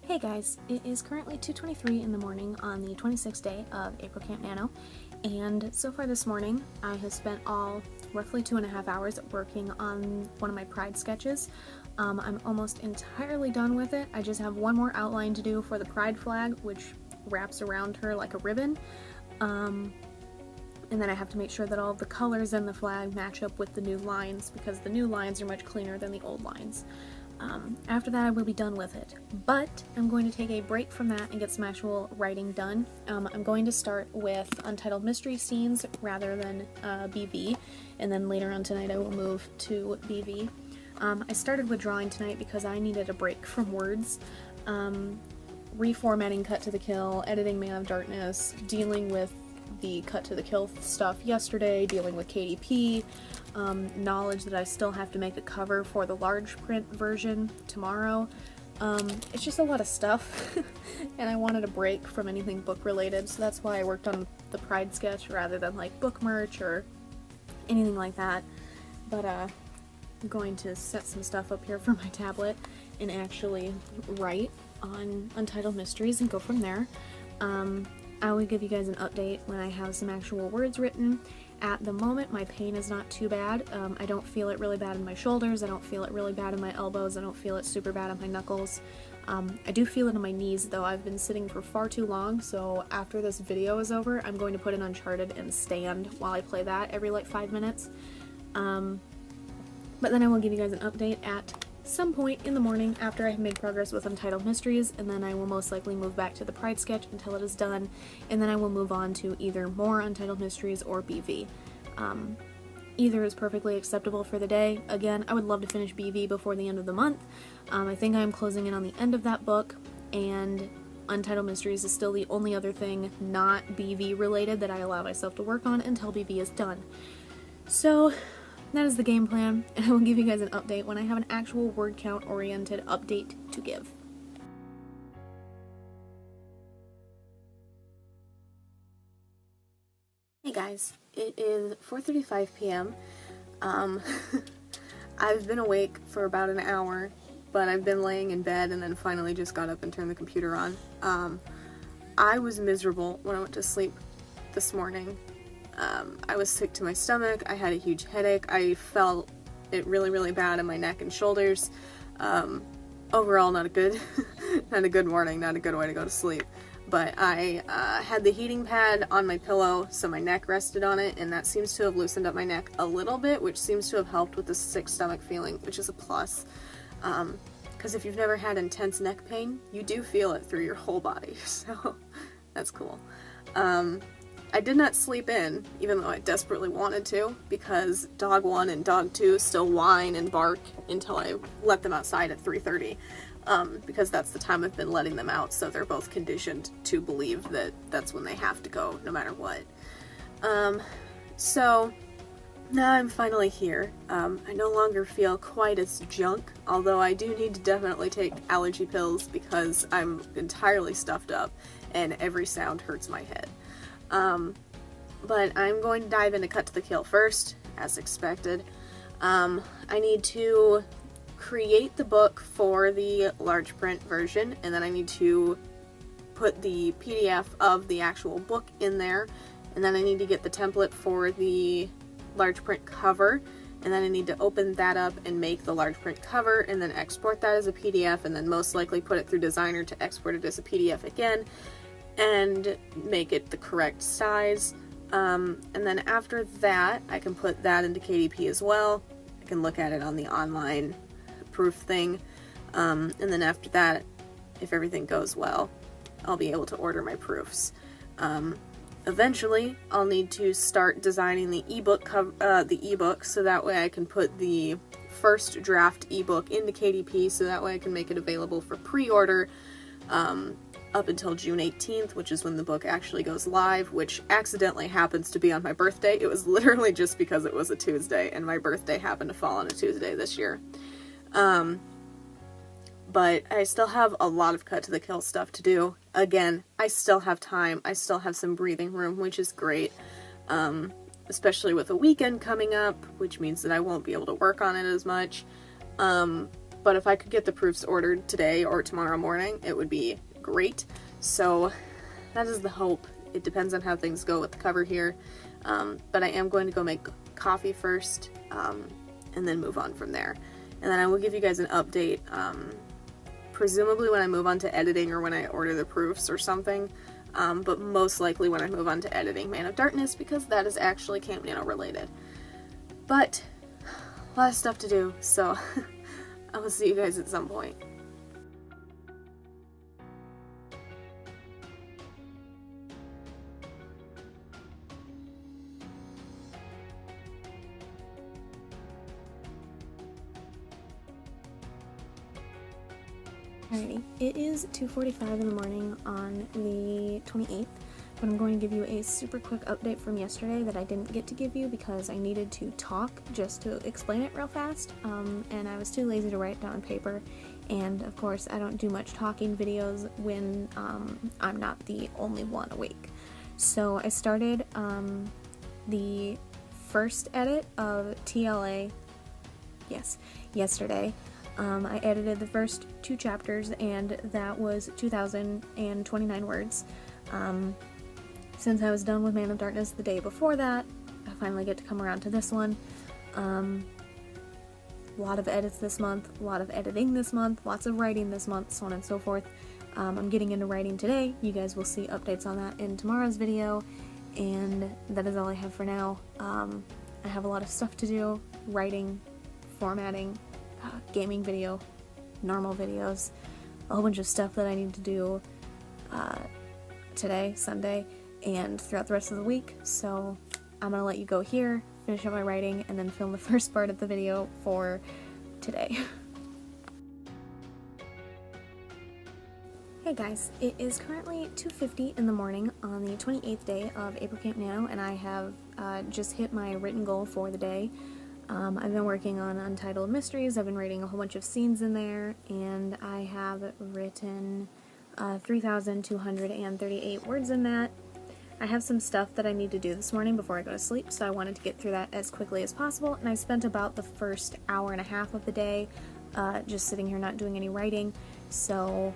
Hey guys, it is currently 2:23 in the morning on the 26th day of April CampNaNo, and so far this morning I have spent roughly 2.5 hours working on one of my pride sketches. I'm almost entirely done with it. I just have one more outline to do for the pride flag, which wraps around her like a ribbon. And then I have to make sure that all the colors in the flag match up with the new lines, because the new lines are much cleaner than the old lines. After that I will be done with it, but I'm going to take a break from that and get some actual writing done. I'm going to start with Untitled Mystery Scenes rather than BV, and then later on tonight I will move to BV. I started with drawing tonight because I needed a break from words. Reformatting Cut to the Kill, editing Man of Darkness, dealing with the Cut to the Kill stuff yesterday, dealing with KDP, knowledge that I still have to make a cover for the large print version tomorrow. It's just a lot of stuff, and I wanted a break from anything book related, so that's why I worked on the Pride sketch rather than like book merch or anything like that. But I'm going to set some stuff up here for my tablet and actually write on Untitled Mysteries and go from there. I will give you guys an update when I have some actual words written. At the moment, my pain is not too bad. I don't feel it really bad in my shoulders, I don't feel it really bad in my elbows, I don't feel it super bad on my knuckles. I do feel it in my knees, though. I've been sitting for far too long, so after this video is over, I'm going to put in Uncharted and stand while I play that every like 5 minutes. But then I will give you guys an update at some point in the morning after I have made progress with Untitled Mysteries, and then I will most likely move back to the Pride sketch until it is done, and then I will move on to either more Untitled Mysteries or BV. Either is perfectly acceptable for the day. Again, I would love to finish BV before the end of the month. I think I am closing in on the end of that book, and Untitled Mysteries is still the only other thing not BV related that I allow myself to work on until BV is done. So that is the game plan, and I will give you guys an update when I have an actual word count oriented update to give. Hey guys, it is 4:35 p.m. I've been awake for about an hour, but I've been laying in bed and then finally just got up and turned the computer on. I was miserable when I went to sleep this morning. I was sick to my stomach, I had a huge headache, I felt it really bad in my neck and shoulders. Overall not a good morning, not a good way to go to sleep. But I had the heating pad on my pillow, so my neck rested on it, and that seems to have loosened up my neck a little bit, which seems to have helped with the sick stomach feeling, which is a plus. Because if you've never had intense neck pain, you do feel it through your whole body, so that's cool. I did not sleep in, even though I desperately wanted to, because dog 1 and dog 2 still whine and bark until I let them outside at 3:30, because that's the time I've been letting them out, so they're both conditioned to believe that that's when they have to go, no matter what. So now I'm finally here. I no longer feel quite as junk, although I do need to definitely take allergy pills because I'm entirely stuffed up and every sound hurts my head. But I'm going to dive into Cut to the Kill first, as expected. I need to create the book for the large print version, and then I need to put the PDF of the actual book in there, and then I need to get the template for the large print cover, and then I need to open that up and make the large print cover, and then export that as a PDF, and then most likely put it through Designer to export it as a PDF again, and make it the correct size. And then after that, I can put that into KDP as well. I can look at it on the online proof thing. And then after that, if everything goes well, I'll be able to order my proofs. Eventually, I'll need to start designing the ebook, so that way I can put the first draft ebook into KDP, so that way I can make it available for pre-order up until June 18th, which is when the book actually goes live, which accidentally happens to be on my birthday. It was literally just because it was a Tuesday, and my birthday happened to fall on a Tuesday this year. But I still have a lot of Cut to the Kill stuff to do. Again, I still have time, I still have some breathing room, which is great. Especially with a weekend coming up, which means that I won't be able to work on it as much. but if I could get the proofs ordered today or tomorrow morning, it would be great. So that is the hope. It depends on how things go with the cover here, but I am going to go make coffee first, and then move on from there. And then I will give you guys an update, presumably when I move on to editing or when I order the proofs or something, but most likely when I move on to editing Man of Darkness, because that is actually CampNaNo related. But a lot of stuff to do, so I will see you guys at some point. Alrighty, it is 2:45 in the morning on the 28th, but I'm going to give you a super quick update from yesterday that I didn't get to give you because I needed to talk just to explain it real fast, and I was too lazy to write it down on paper, and of course I don't do much talking videos when I'm not the only one awake. So I started the first edit of TLA, yesterday. I edited the first 2 chapters, and that was 2,029 words. Since I was done with Man of Darkness the day before that, I finally get to come around to this one. A lot of edits this month, a lot of editing this month, lots of writing this month, so on and so forth. I'm getting into writing today. You guys will see updates on that in tomorrow's video, and that is all I have for now. I have a lot of stuff to do: writing, formatting, gaming video, normal videos, a whole bunch of stuff that I need to do today, Sunday, and throughout the rest of the week. So I'm gonna let you go here, finish up my writing, and then film the first part of the video for today. Hey guys, it is currently 2:50 in the morning on the 28th day of April CampNaNo, and I have just hit my written goal for the day. I've been working on Untitled Mysteries. I've been writing a whole bunch of scenes in there, and I have written 3,238 words in that. I have some stuff that I need to do this morning before I go to sleep, so I wanted to get through that as quickly as possible, and I spent about the first hour and a half of the day just sitting here not doing any writing, so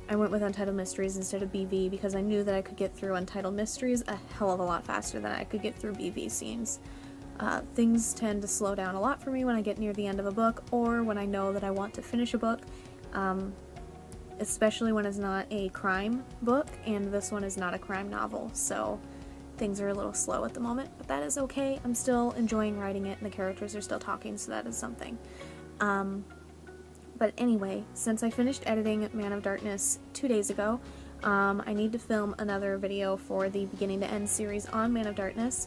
I went with Untitled Mysteries instead of BV because I knew that I could get through Untitled Mysteries a hell of a lot faster than I could get through BV scenes. Things tend to slow down a lot for me when I get near the end of a book, or when I know that I want to finish a book, especially when it's not a crime book, and this one is not a crime novel, so things are a little slow at the moment, but that is okay. I'm still enjoying writing it, and the characters are still talking, so that is something. But anyway, since I finished editing Man of Darkness 2 days ago, I need to film another video for the beginning to end series on Man of Darkness.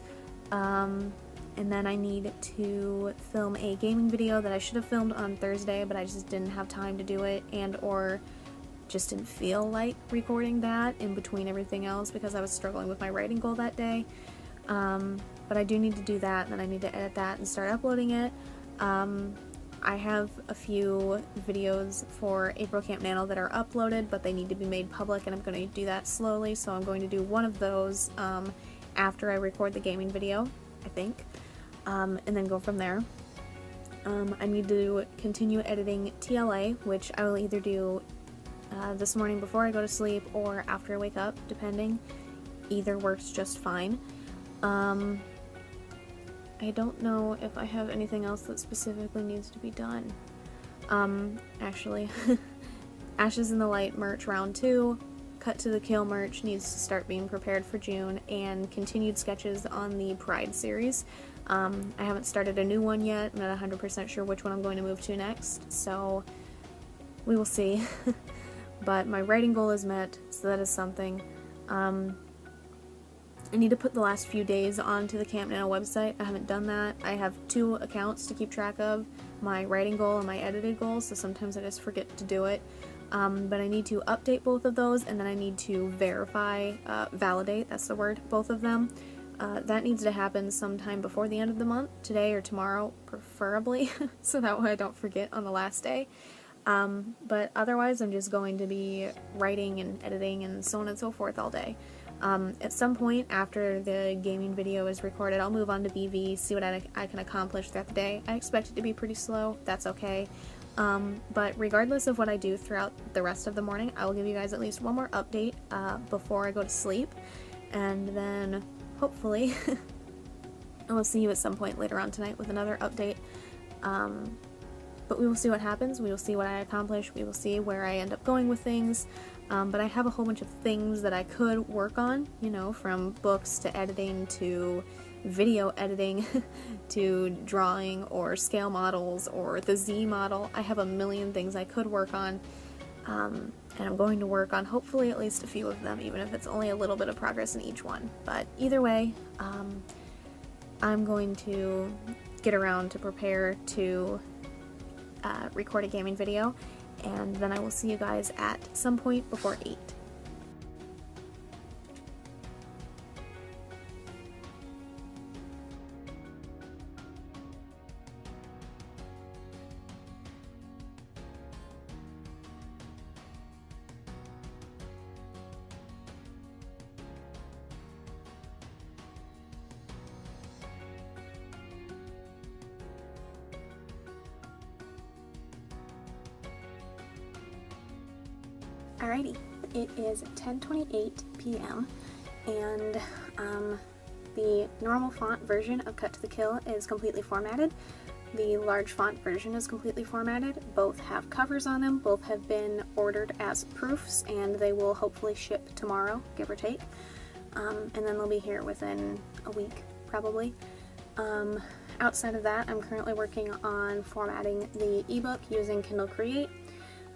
And then I need to film a gaming video that I should have filmed on Thursday, but I just didn't have time to do it, and or just didn't feel like recording that in between everything else because I was struggling with my writing goal that day. But I do need to do that, and then I need to edit that and start uploading it. I have a few videos for April CampNaNo that are uploaded, but they need to be made public, and I'm going to do that slowly, so I'm going to do one of those after I record the gaming video, I think. And then go from there. I need to continue editing TLA, which I will either do this morning before I go to sleep or after I wake up, depending. Either works just fine. I don't know if I have anything else that specifically needs to be done. Actually, Ashes in the Light merch round 2, Cut to the Kill merch needs to start being prepared for June, and continued sketches on the Pride series. I haven't started a new one yet. I'm not 100% sure which one I'm going to move to next, so we will see. But my writing goal is met, so that is something. I need to put the last few days onto the CampNaNo website. I haven't done that. I have 2 accounts to keep track of, my writing goal and my edited goal, so sometimes I just forget to do it. But I need to update both of those, and then I need to validate, that's the word, both of them. That needs to happen sometime before the end of the month, today or tomorrow, preferably, so that way I don't forget on the last day. But otherwise I'm just going to be writing and editing and so on and so forth all day. At some point after the gaming video is recorded, I'll move on to BV, see what I can accomplish throughout the day. I expect it to be pretty slow, that's okay. But regardless of what I do throughout the rest of the morning, I will give you guys at least one more update before I go to sleep, and then hopefully I will see you at some point later on tonight with another update. But we will see what happens, we will see what I accomplish, we will see where I end up going with things. But I have a whole bunch of things that I could work on, you know, from books to editing to video editing to drawing or scale models or the Z model. I have a million things I could work on, and I'm going to work on hopefully at least a few of them, even if it's only a little bit of progress in each one. But either way, I'm going to get around to prepare to record a gaming video, and then I will see you guys at some point before 8. Alrighty, it is 10:28 p.m. and the normal font version of Cut to the Kill is completely formatted. The large font version is completely formatted. Both have covers on them, both have been ordered as proofs, and they will hopefully ship tomorrow, give or take. And then they'll be here within a week, probably. Outside of that, I'm currently working on formatting the ebook using Kindle Create.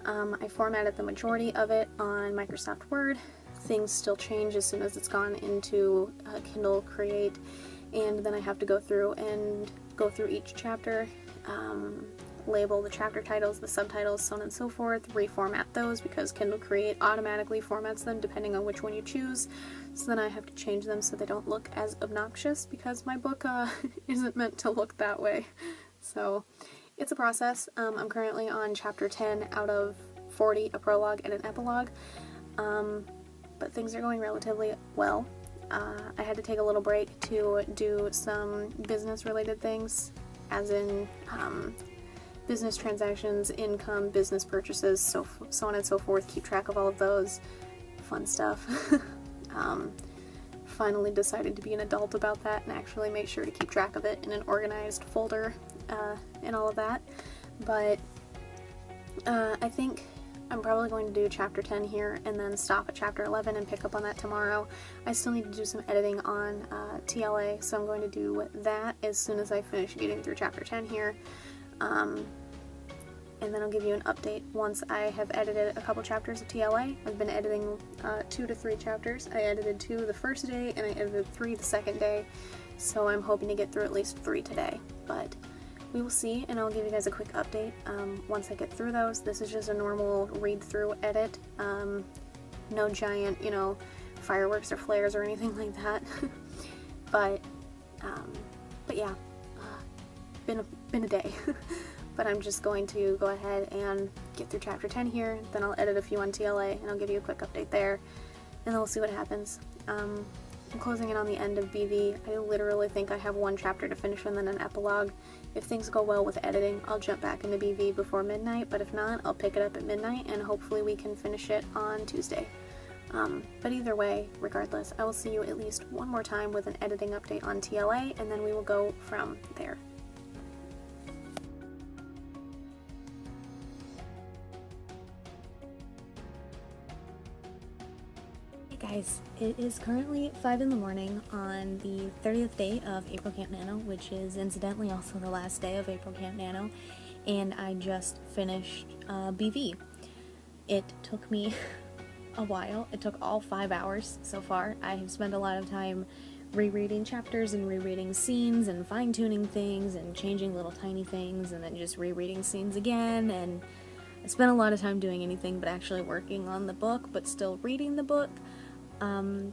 I formatted the majority of it on Microsoft Word. Things still change as soon as it's gone into Kindle Create, and then I have to go through each chapter, label the chapter titles, the subtitles, so on and so forth, reformat those because Kindle Create automatically formats them depending on which one you choose, so then I have to change them so they don't look as obnoxious because my book isn't meant to look that way. So it's a process. I'm currently on chapter 10 out of 40, a prologue and an epilogue, but things are going relatively well. I had to take a little break to do some business related things, as in business transactions, income, business purchases, so on and so forth, keep track of all of those fun stuff. Finally decided to be an adult about that and actually make sure to keep track of it in an organized folder and all of that. But I think I'm probably going to do chapter 10 here and then stop at chapter 11 and pick up on that tomorrow. I still need to do some editing on TLA, so I'm going to do that as soon as I finish getting through chapter 10 here. And then I'll give you an update once I have edited a couple chapters of TLA. I've been editing 2 to 3 chapters. I edited 2 the first day and I edited 3 the second day, so I'm hoping to get through at least 3 today. But we will see, and I'll give you guys a quick update once I get through those. This is just a normal read-through edit. No giant, you know, fireworks or flares or anything like that. but yeah, been a day. But I'm just going to go ahead and get through chapter 10 here, then I'll edit a few on TLA, and I'll give you a quick update there, and then we'll see what happens. I'm closing in on the end of BV. I literally think I have 1 chapter to finish and then an epilogue. If things go well with editing, I'll jump back into BV before midnight, but if not, I'll pick it up at midnight, and hopefully we can finish it on Tuesday. But either way, regardless, I will see you at least one more time with an editing update on TLA, and then we will go from there. Guys, it is currently 5 in the morning on the 30th day of April CampNaNo, which is incidentally also the last day of April CampNaNo, and I just finished BV. It took me a while. It took all 5 hours so far. I have spent a lot of time rereading chapters and rereading scenes and fine-tuning things and changing little tiny things and then just rereading scenes again, and I spent a lot of time doing anything but actually working on the book, but still reading the book.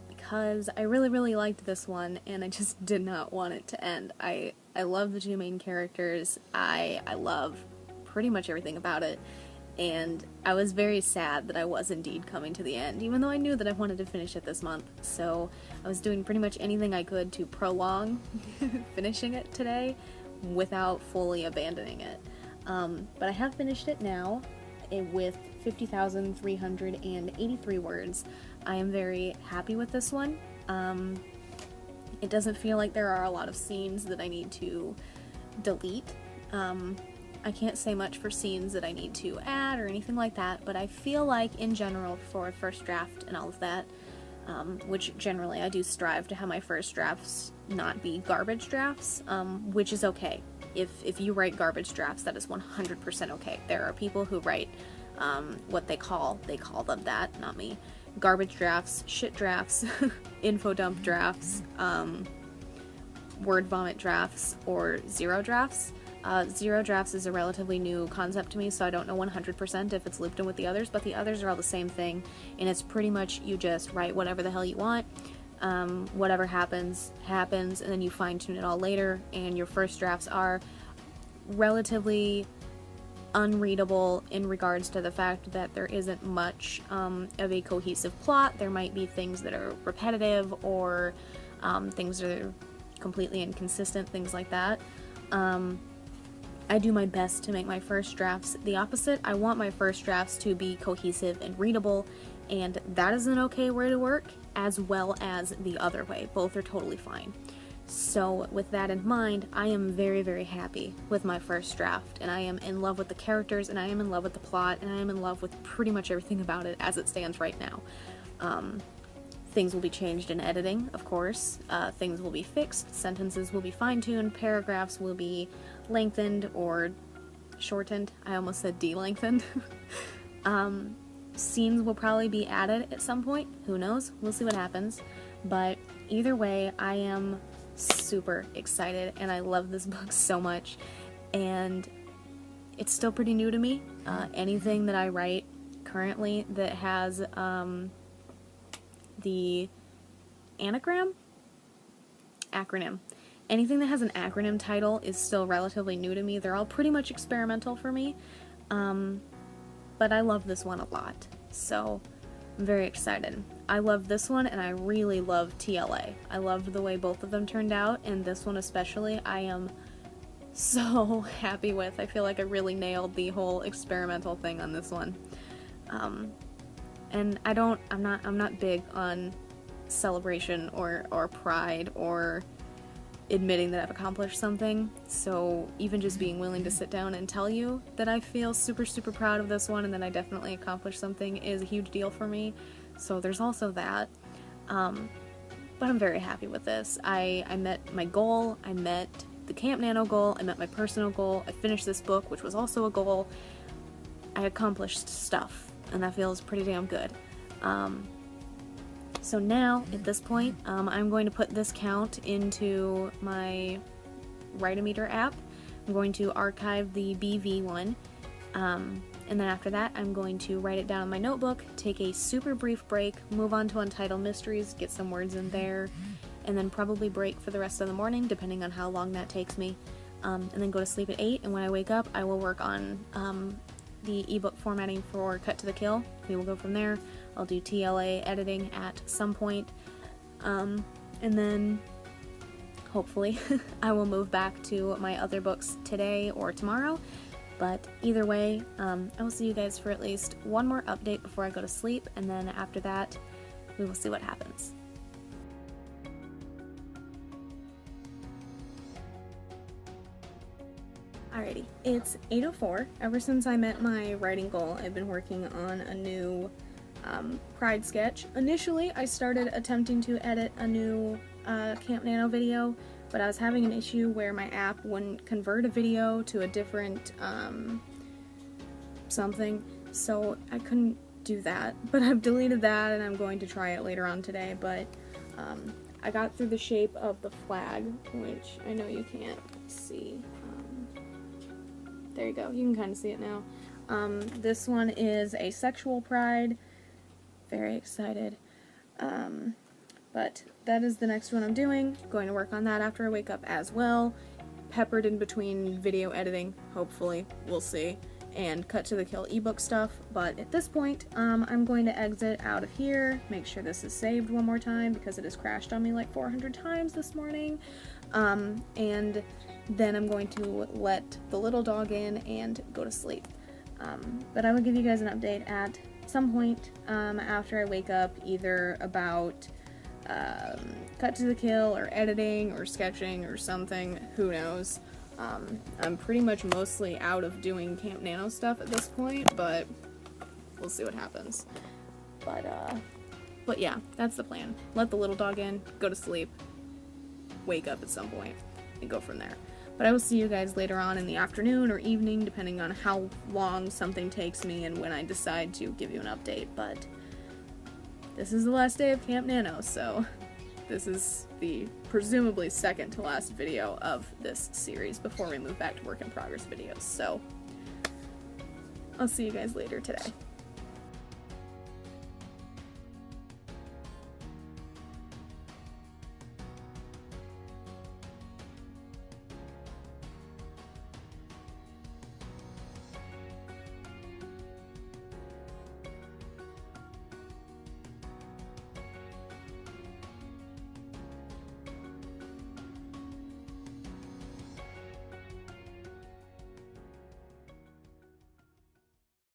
Because I really liked this one, and I just did not want it to end. I love the 2 main characters. I love pretty much everything about it, and I was very sad that I was indeed coming to the end, even though I knew that I wanted to finish it this month. So I was doing pretty much anything I could to prolong finishing it today without fully abandoning it. But I have finished it now with 50,383 words. I am very happy with this one. It doesn't feel like there are a lot of scenes that I need to delete. I can't say much for scenes that I need to add or anything like that, but I feel like in general for first draft and all of that, which generally I do strive to have my first drafts not be garbage drafts, which is okay. If you write garbage drafts, that is 100% okay. There are people who write what they call them that, not me, garbage drafts, shit drafts, info dump drafts, word vomit drafts, or zero drafts. Zero drafts is a relatively new concept to me, so I don't know 100% if it's looped in with the others, but the others are all the same thing, and it's pretty much you just write whatever the hell you want, whatever happens, happens, and then you fine-tune it all later, and your first drafts are relatively unreadable in regards to the fact that there isn't much of a cohesive plot. There might be things that are repetitive, or things that are completely inconsistent, things like that. I do my best to make my first drafts the opposite. I want my first drafts to be cohesive and readable, and that is an okay way to work, as well as the other way. Both are totally fine. So with that in mind, I am very, very happy with my first draft, and I am in love with the characters, and I am in love with the plot, and I am in love with pretty much everything about it as it stands right now. Things will be changed in editing, of course. Things will be fixed, sentences will be fine-tuned, paragraphs will be lengthened or shortened. I almost said de-lengthened. Scenes will probably be added at some point. Who knows? We'll see what happens. But either way, I am super excited, and I love this book so much. And it's still pretty new to me. Anything that I write currently that has the acronym. Anything that has an acronym title is still relatively new to me. They're all pretty much experimental for me, but I love this one a lot, so I'm very excited. I love this one, and I really love TLA. I loved the way both of them turned out, and this one especially I am so happy with. I feel like I really nailed the whole experimental thing on this one. And I'm not big on celebration or pride or admitting that I've accomplished something, so even just being willing to sit down and tell you that I feel super, super proud of this one and that I definitely accomplished something is a huge deal for me, so there's also that. But I'm very happy with this. I met my goal, I met the CampNaNo goal, I met my personal goal, I finished this book, which was also a goal. I accomplished stuff, and that feels pretty damn good. So now, at this point, I'm going to put this count into my Write-O-Meter app. I'm going to archive the BV one, and then after that, I'm going to write it down in my notebook, take a super brief break, move on to Untitled Mysteries, get some words in there, and then probably break for the rest of the morning, depending on how long that takes me, and then go to sleep at 8, and when I wake up, I will work on the ebook formatting for Cut to the Kill. We will go from there. I'll do TLA editing at some point, and then hopefully I will move back to my other books today or tomorrow, but either way, I will see you guys for at least one more update before I go to sleep, and then after that we will see what happens. Alrighty, it's 8:04. Ever since I met my writing goal, I've been working on a new Pride sketch. Initially, I started attempting to edit a new CampNaNo video, but I was having an issue where my app wouldn't convert a video to a different something, so I couldn't do that. But I've deleted that, and I'm going to try it later on today, but I got through the shape of the flag, which I know you can't see. There you go, you can kind of see it now. This one is a sexual pride. Very excited. But that is the next one I'm doing. Going to work on that after I wake up as well. Peppered in between video editing, hopefully, we'll see, and Cut to the Kill ebook stuff. But at this point, I'm going to exit out of here, make sure this is saved one more time because it has crashed on me like 400 times this morning. and then I'm going to let the little dog in and go to sleep. But I will give you guys an update at some point after I wake up, either about cut to the kill or editing or sketching or something, who knows. I'm pretty much mostly out of doing CampNaNo stuff at this point, but we'll see what happens. But yeah, that's the plan. Let the little dog in, go to sleep, wake up at some point, and go from there. But I will see you guys later on in the afternoon or evening, depending on how long something takes me and when I decide to give you an update. But this is the last day of CampNaNo, so this is the presumably second to last video of this series before we move back to work in progress videos. So I'll see you guys later today.